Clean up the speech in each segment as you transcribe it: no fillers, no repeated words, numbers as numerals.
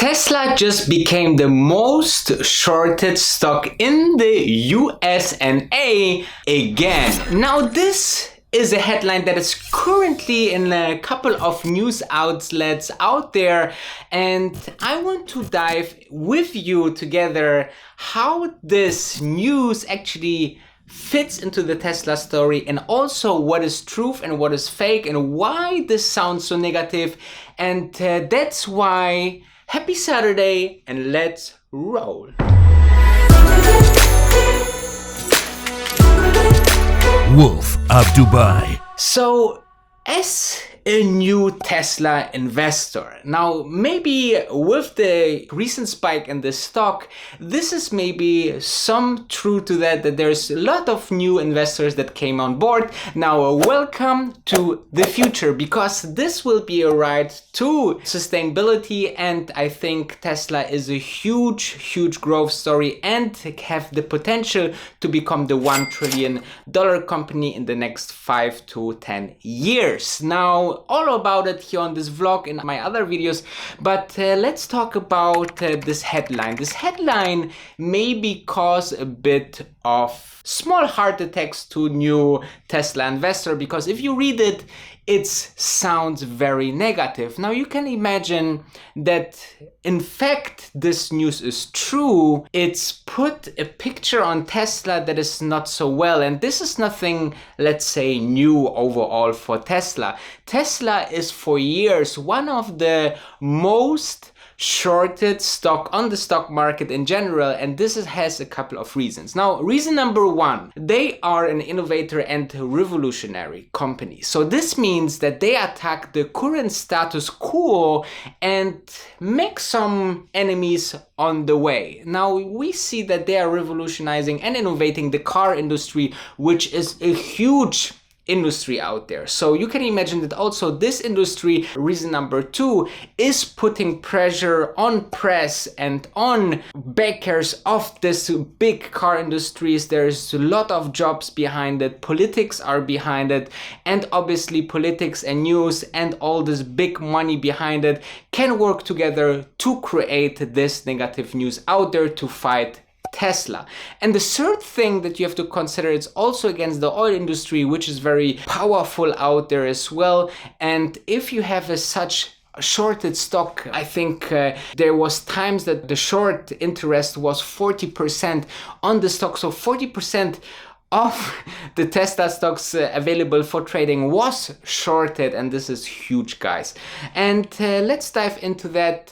Tesla just became the most shorted stock in the USA again. Now this is a headline that is currently in a couple of news outlets out there, and I want to dive with you together how this news actually fits into the Tesla story, and also what is truth and what is fake and why this sounds so negative. And that's why happy Saturday and let's roll. Wolf of Dubai. So, as a new Tesla investor, now maybe with the recent spike in the stock, this is maybe some truth to that there's a lot of new investors that came on board. Now welcome to the future, because this will be a ride to sustainability, and I think Tesla is a huge growth story and have the potential to become the $1 trillion company in the next 5 to 10 years. Now all about it here on this vlog in my other videos, but let's talk about this headline. This headline maybe cause a bit of small heart attacks to new Tesla investor, because if you read it, it sounds very negative. Now you can imagine that in fact this news is true. It's put a picture on Tesla that is not so well, and this is nothing, let's say, new overall for Tesla. Tesla is for years one of the most shorted stock on the stock market in general, and this has a couple of reasons. Now, reason number one, they are an innovator and revolutionary company. So this means that they attack the current status quo and make some enemies on the way. Now we see that they are revolutionizing and innovating the car industry, which is a huge industry out there. So you can imagine that also this industry, reason number two, is putting pressure on press and on backers of this big car industries. There's a lot of jobs behind it, politics are behind it, and obviously politics and news and all this big money behind it can work together to create this negative news out there to fight Tesla. And the third thing that you have to consider, it's also against the oil industry, which is very powerful out there as well. And if you have such shorted stock, I think there was times that the short interest was 40% on the stock. So 40% of the Tesla stocks available for trading was shorted, and this is huge, guys. And let's dive into that,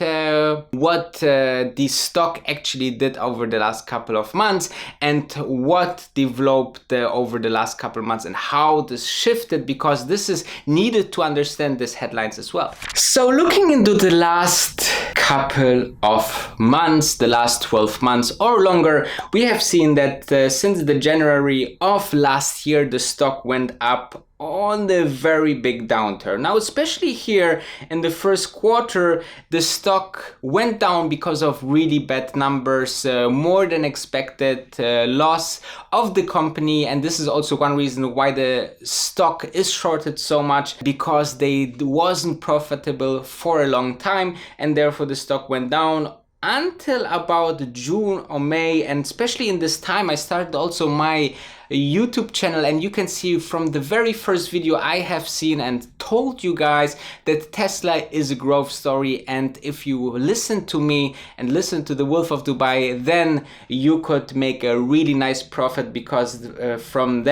what the stock actually did over the last couple of months and what developed over the last couple of months and how this shifted, because this is needed to understand these headlines as well. So looking into the last couple of months, the last 12 months or longer, we have seen that since the January of last year, the stock went up on the very big downturn. Now, especially here in the first quarter, the stock went down because of really bad numbers, more than expected loss of the company. And this is also one reason why the stock is shorted so much, because they wasn't profitable for a long time, and therefore the stock went down until about June or May. And especially in this time, I started also my YouTube channel, and you can see from the very first video I have seen and told you guys that Tesla is a growth story. And if you listen to me and listen to the Wolf of Dubai, then you could make a really nice profit, because from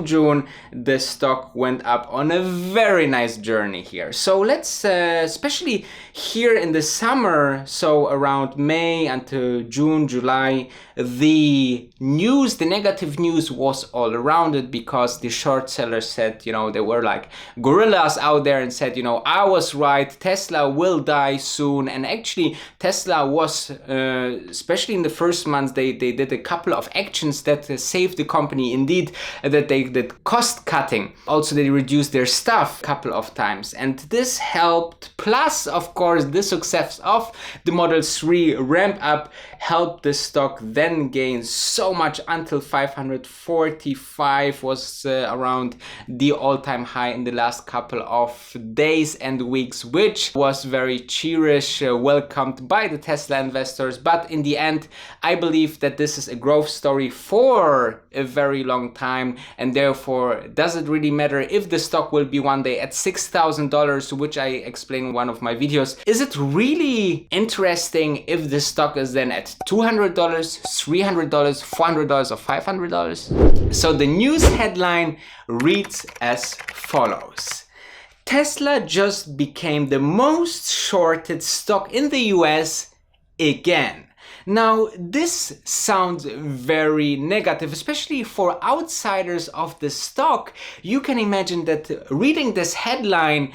June, the stock went up on a very nice journey here. So let's, especially here in the summer, so around May until June, July, the news, the negative news was all around it, because the short sellers said, you know, they were like gorillas out there and said, you know, I was right, Tesla will die soon. And actually Tesla was, especially in the first months, they did a couple of actions that saved the company indeed, that they did cost cutting. Also, they reduced their staff a couple of times, and this helped. Plus, of course, the success of the Model 3 ramp up helped the stock then gain so much until 540 45 was around the all-time high in the last couple of days and weeks, which was very cheerish, welcomed by the Tesla investors. But in the end, I believe that this is a growth story for a very long time, and therefore does it really matter if the stock will be one day at $6,000, which I explained in one of my videos? Is it really interesting if the stock is then at $200, $300, $400 or $500? So the news headline reads as follows: Tesla just became the most shorted stock in the US again. Now, this sounds very negative, especially for outsiders of the stock. You can imagine that reading this headline,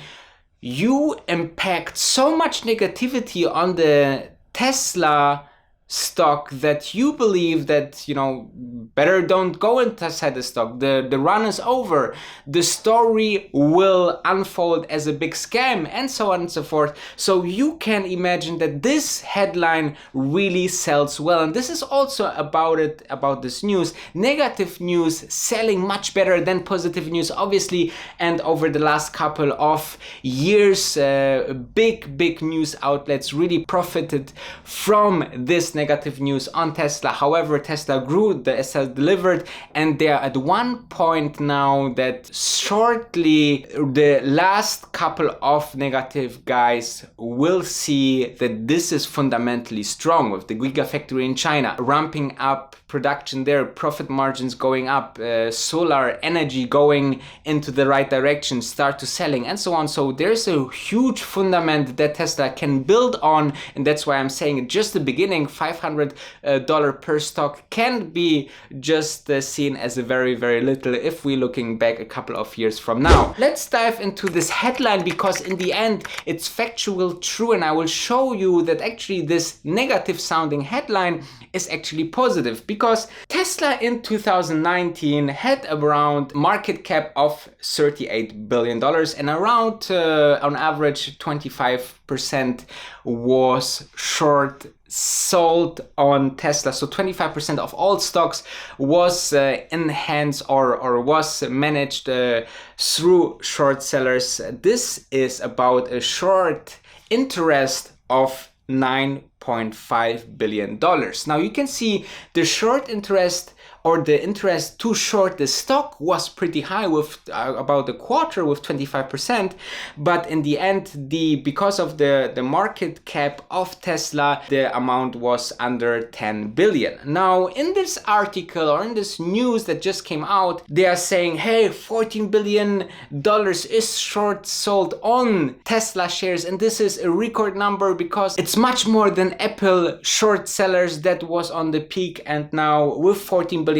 you impact so much negativity on the Tesla stock that you believe that, you know, better don't go inside the stock. The run is over. The story will unfold as a big scam, and so on and so forth. So you can imagine that this headline really sells well. And this is also about this news. Negative news selling much better than positive news, obviously. And over the last couple of years, big news outlets really profited from this negative news on Tesla. However, Tesla grew, the SL delivered, and they're at one point now that shortly the last couple of negative guys will see that this is fundamentally strong, with the Gigafactory in China ramping up production there, profit margins going up, solar energy going into the right direction, start to selling, and so on. So there's a huge fundament that Tesla can build on, and that's why I'm saying just the beginning. $500 per stock can be just seen as a very little if we're looking back a couple of years from now. Let's dive into this headline, because in the end it's factual true, and I will show you that actually this negative sounding headline is actually positive, because Tesla in 2019 had around market cap of $38 billion, and around on average 25% was short sold on Tesla. So 25% of all stocks was in hands or was managed through short sellers. This is about a short interest of $9.5 billion. Now you can see the short interest, or the interest to short the stock, was pretty high, with about a quarter, with 25%. But in the end, because of the market cap of Tesla, the amount was under 10 billion. Now in this article, or in this news that just came out, they are saying, hey, $14 billion is short sold on Tesla shares, and this is a record number, because it's much more than Apple short sellers that was on the peak. And now with $14 billion,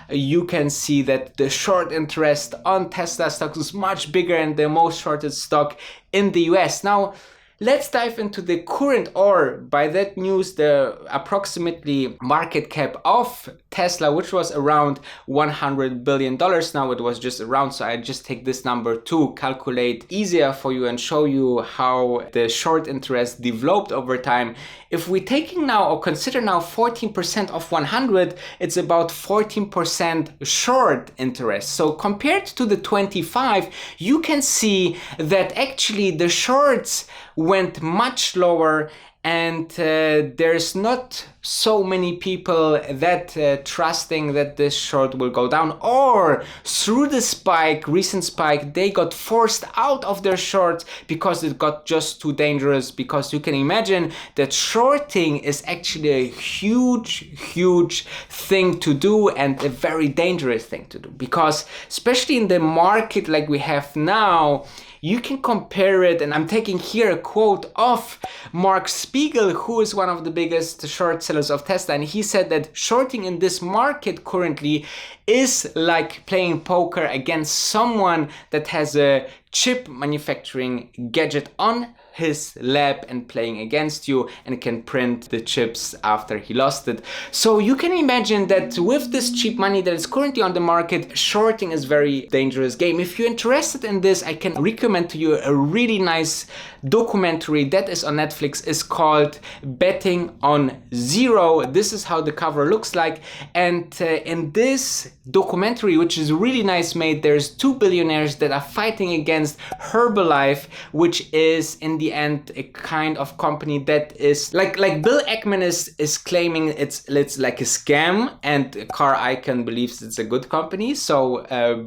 you can see that the short interest on Tesla stocks is much bigger and the most shorted stock in the US. Now, let's dive into the current, or by that news, the approximately market cap of Tesla, which was around $100 billion. Now it was just around, so I just take this number to calculate easier for you and show you how the short interest developed over time. If we're taking now, or consider now, 14% of 100, it's about 14% short interest. So compared to the 25, you can see that actually the shorts went much lower, and there's not so many people that trusting that this short will go down, or through the spike, recent spike, they got forced out of their shorts because it got just too dangerous. Because you can imagine that shorting is actually a huge thing to do, and a very dangerous thing to do, because especially in the market like we have now, you can compare it, and I'm taking here a quote of Mark Spiegel, who is one of the biggest short sellers of Tesla, and he said that shorting in this market currently is like playing poker against someone that has a chip manufacturing gadget on his lab and playing against you, and can print the chips after he lost it. So you can imagine that with this cheap money that is currently on the market, shorting is very dangerous game. If you're interested in this, I can recommend to you a really nice documentary that is on Netflix. It's called Betting on Zero. This is how the cover looks like, and in this documentary, which is really nice made, there's two billionaires that are fighting against Herbalife, which is in the end a kind of company that is like Bill Ackman is claiming it's like a scam, and Carl Icahn believes it's a good company. So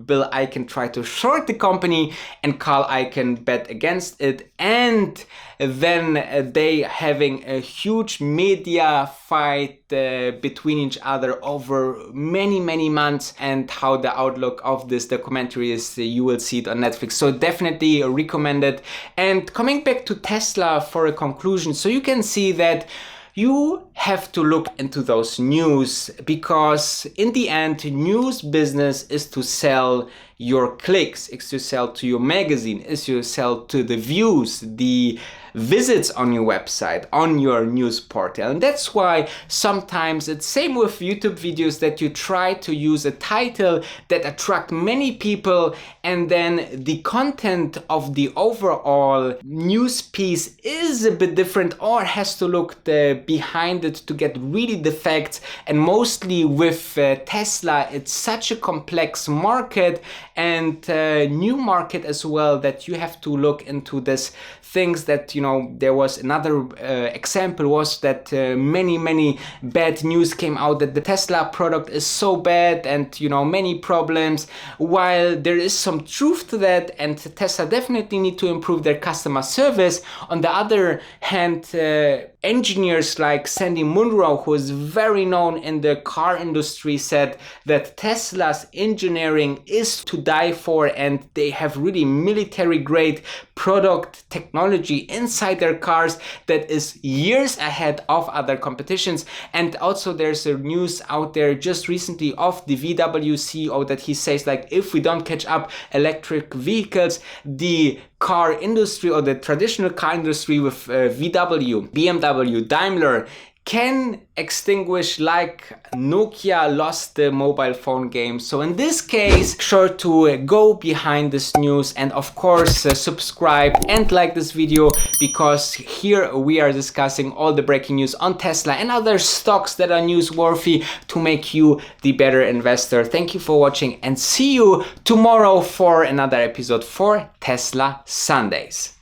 Bill Icahn tried to short the company and Carl Icahn bet against it, and then they having a huge media fight between each other over many months. And how the outlook of this documentary is, you will see it on Netflix, so definitely recommend it. And coming back to Tesla for a conclusion, so you can see that you have to look into those news, because in the end, news business is to sell your clicks, is to sell to your magazine, is to sell to the views, the visits on your website, on your news portal. And that's why sometimes it's same with YouTube videos, that you try to use a title that attract many people, and then the content of the overall news piece is a bit different, or has to look behind it to get really the facts. And mostly with Tesla, it's such a complex market and new market as well, that you have to look into this things that, you know, there was another example was that many bad news came out that the Tesla product is so bad, and, you know, many problems, while there is some truth to that, and Tesla definitely need to improve their customer service. On the other hand, engineers like Sandy Munro, who is very known in the car industry, said that Tesla's engineering is to die for, and they have really military grade product technology inside their cars that is years ahead of other competitions. And also there's a news out there just recently of the VW CEO that he says, like, if we don't catch up electric vehicles, the car industry, or the traditional car industry with VW, BMW, Daimler, can extinguish like Nokia lost the mobile phone game. So in this case, sure to go behind this news, and of course subscribe and like this video, because here we are discussing all the breaking news on Tesla and other stocks that are newsworthy to make you the better investor. Thank you for watching, and see you tomorrow for another episode for Tesla Sundays.